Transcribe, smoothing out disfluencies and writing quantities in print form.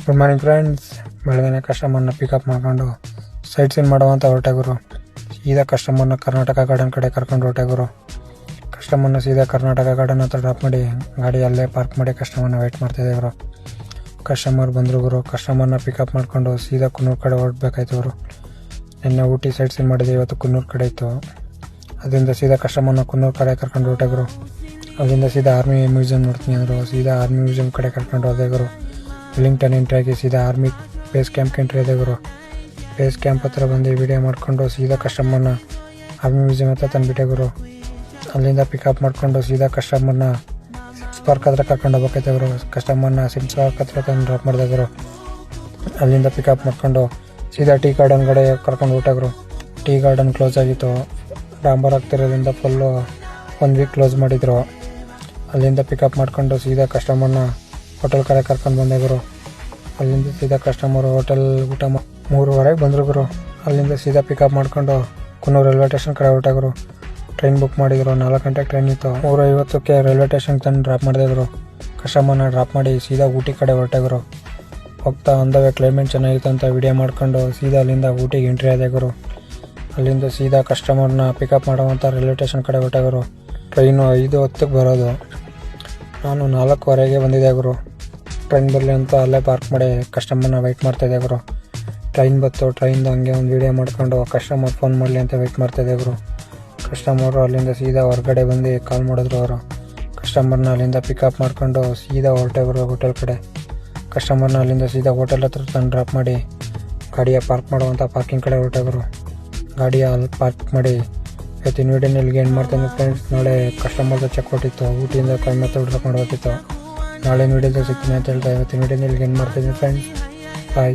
Good morning friends. ಬೆಳಗ್ಗೆ ಕಸ್ಟಮರ್ನ pickup ಮಾಡ್ಕೊಂಡು site scene ಮಾಡುವಂಥ ಹೊರಟಾಗುರು. ಸೀದಾ ಕಸ್ಟಮರ್ನ ಕರ್ನಾಟಕ ಗಾರ್ಡನ್ ಕಡೆ ಕರ್ಕೊಂಡು ಹೊರಟಾಗುರು. ಕಸ್ಟಮರ್ನ ಸೀದಾ ಕರ್ನಾಟಕ ಗಾರ್ಡನ್ ಹತ್ರ ಡ್ರಾಪ್ ಮಾಡಿ ಗಾಡಿ ಅಲ್ಲೇ ಪಾರ್ಕ್ ಮಾಡಿ ಕಸ್ಟಮರ್ನ ವೆಯ್ಟ್ ಮಾಡ್ತಿದ್ದೆ ಇವರು. ಕಸ್ಟಮರ್ ಬಂದರು ಗುರು. ಕಸ್ಟಮರ್ನ ಪಿಕಪ್ ಮಾಡ್ಕೊಂಡು ಸೀದಾ ಕುನ್ನೂರು ಕಡೆ ಹೊರಡ್ಬೇಕಾಯ್ತು ಇವರು. ನಿನ್ನೆ ಊಟಿ ಸೈಟ್ ಸೀನ್ ಮಾಡಿದ್ದೆ, ಇವತ್ತು ಕುನ್ನೂರು ಕಡೆ ಇತ್ತು. ಅದರಿಂದ ಸೀದಾ ಕಸ್ಟಮರ್ನ ಕುನ್ನೂರು ಕಡೆ ಕರ್ಕೊಂಡು ಹೊರಟಾಗುರು. ಅಲ್ಲಿಂದ ಸೀದಾ ಆರ್ಮಿ ಮ್ಯೂಸಿಯಂ ನೋಡ್ತೀನಿ ಅಂದರು. ಸೀದಾ ಆರ್ಮಿ ಮ್ಯೂಸಿಯಂ ಕಡೆ ಕರ್ಕೊಂಡು ಹೋದೆ ಗುರು. ವಿಲಿಂಗ್ಟನ್ ಎಂಟ್ರಿ ಆಗಿ ಸೀದಾ ಆರ್ಮಿ ಬೇಸ್ ಕ್ಯಾಂಪ್ಗೆ ಎಂಟ್ರಿ ಇದೆ ಗುರು. ಬೇಸ್ ಕ್ಯಾಂಪ್ ಹತ್ರ ಬಂದು ವಿಡಿಯೋ ಮಾಡಿಕೊಂಡು ಸೀದಾ ಕಸ್ಟಮರ್ನ ಆರ್ಮಿ ಮ್ಯೂಸಿಯಂ ಹತ್ರ ತಂದುಬಿಟ್ಟೆ ಗುರು. ಅಲ್ಲಿಂದ ಪಿಕಪ್ ಮಾಡಿಕೊಂಡು ಸೀದಾ ಕಸ್ಟಮರ್ನ ಸಿಮ್ಸ್ ಪಾರ್ಕ್ ಹತ್ರ ಕರ್ಕೊಂಡು ಹೋಗ್ಬೇಕಾಯ್ತು ಗುರು. ಕಸ್ಟಮರ್ನ ಸಿಮ್ಸ್ ಪಾರ್ಕ್ ಹತ್ರ ತಂದು ಡ್ರಾಪ್ ಮಾಡಿದೆ ಗುರು. ಅಲ್ಲಿಂದ ಪಿಕಪ್ ಮಾಡ್ಕೊಂಡು ಸೀದಾ ಟೀ ಗಾರ್ಡನ್ ಕಡೆ ಕರ್ಕೊಂಡು ಹೊರಟಾಗ್ರು. ಟೀ ಗಾರ್ಡನ್ ಕ್ಲೋಸ್ ಆಗಿತ್ತು, ಡಾಂಬರ್ ಆಗ್ತಿರೋದ್ರಿಂದ ಫುಲ್ಲು 1 ವೀಕ್ ಕ್ಲೋಸ್ ಮಾಡಿದರು. ಅಲ್ಲಿಂದ ಪಿಕಪ್ ಮಾಡ್ಕೊಂಡು ಸೀದಾ ಕಸ್ಟಮರ್ನ ಹೋಟೆಲ್ ಕಡೆ ಕರ್ಕೊಂಡು ಬಂದೆ ಗುರು. ಅಲ್ಲಿಂದ ಸೀದಾ ಕಸ್ಟಮರು ಹೋಟೆಲ್ ಊಟ 3:30 ಬಂದರು ಗುರು. ಅಲ್ಲಿಂದ ಸೀದಾ ಪಿಕಪ್ ಮಾಡ್ಕೊಂಡು ಕುನ್ನೂರು ರೈಲ್ವೆ ಸ್ಟೇಷನ್ ಕಡೆ ಹೊರಟಾಗರು. ಟ್ರೈನ್ ಬುಕ್ ಮಾಡಿದ್ರು, 4 ಗಂಟೆಗೆ ಟ್ರೈನ್ ಇತ್ತು. 3:50ಕ್ಕೆ ರೈಲ್ವೆ ಸ್ಟೇಷನ್ಗೆ ತಂದು ಡ್ರಾಪ್ ಮಾಡಿದ್ರು. ಕಸ್ಟಮರ್ನ ಡ್ರಾಪ್ ಮಾಡಿ ಸೀದಾ ಊಟಿ ಕಡೆ ಹೊರಟಾಗರು. ಹೋಗ್ತಾ ಅಂದವೇ ಕ್ಲೈಮೇಟ್ ಚೆನ್ನಾಗಿತ್ತು ಅಂತ ವಿಡಿಯೋ ಮಾಡ್ಕೊಂಡು ಸೀದಾ ಅಲ್ಲಿಂದ ಊಟಿಗೆ ಎಂಟ್ರಿ ಆದೆ ಗುರು. ಅಲ್ಲಿಂದ ಸೀದಾ ಕಸ್ಟಮರ್ನ ಪಿಕಪ್ ಮಾಡುವಂಥ ರೈಲ್ವೆ ಸ್ಟೇಷನ್ ಕಡೆ ಹೊರಟಾಗರು. ಟ್ರೈನು 5:10ಕ್ಕೆ ಬರೋದು. ನಾನು 4:15ಗೆ ಬಂದಿದ್ದೆ ಗುರು. ಟ್ರೈನ್ ಬರಲಿ ಅಂತ ಅಲ್ಲೇ ಪಾರ್ಕ್ ಮಾಡಿ ಕಸ್ಟಮರ್ನ ವೆಯ್ಟ್ ಮಾಡ್ತಾಯಿದ್ದೆ ಗುರು. ಟ್ರೈನ್ ಬತ್ತು. ಟ್ರೈನ್ದು ಹಂಗೆ ಒಂದು ವೀಡಿಯೋ ಮಾಡ್ಕೊಂಡು ಕಸ್ಟಮರ್ ಫೋನ್ ಮಾಡಲಿ ಅಂತ ವೆಯ್ಟ್ ಮಾಡ್ತಾಯಿದ್ದೆ ಗುರು. ಕಸ್ಟಮರು ಅಲ್ಲಿಂದ ಸೀದಾ ಹೊರಗಡೆ ಬಂದು ಕಾಲ್ ಮಾಡಿದ್ರು ಅವರು. ಕಸ್ಟಮರ್ನ ಅಲ್ಲಿಂದ ಪಿಕಪ್ ಮಾಡ್ಕೊಂಡು ಸೀದಾ ಹೊರಟೆ ಗುರು ಹೋಟೆಲ್ ಕಡೆ. ಕಸ್ಟಮರ್ನ ಅಲ್ಲಿಂದ ಸೀದಾ ಹೋಟೆಲ್ ಹತ್ರ ತಂದು ಡ್ರಾಪ್ ಮಾಡಿ ಗಾಡಿಯ ಪಾರ್ಕ್ ಮಾಡುವಂಥ ಪಾರ್ಕಿಂಗ್ ಕಡೆ ಹೊರಟೆ ಗುರು. ಗಾಡಿಯ ಅಲ್ಲಿ ಪಾರ್ಕ್ ಮಾಡಿ ಇವತ್ತಿನ ವೀಡಿಯೋನ ಇಲ್ಲಿಗೆ ಎಂಡ್ ಮಾಡ್ತೀನಿ ಫ್ರೆಂಡ್ಸ್. ನಾಳೆ ಕಸ್ಟಮರ್ದು ಚೆಕ್ ಕೊಟ್ಟಿತ್ತು, ಊಟಿಯಿಂದ ಕೊಯಮತ್ತೂರು ಡ್ರಾಪ್ ಮಾಡಬೇಕಿತ್ತು. ನಾಳೆ ವೀಡಿಯೋದಲ್ಲಿ ಸಿಗ್ತೀನಿ ಅಂತ ಹೇಳ್ತಾ ಇವತ್ತಿನ ವೀಡಿಯೋನ ಇಲ್ಲಿಗೆ ಎಂಡ್ ಮಾಡ್ತೀನಿ ಫ್ರೆಂಡ್ಸ್. ಬಾಯ್.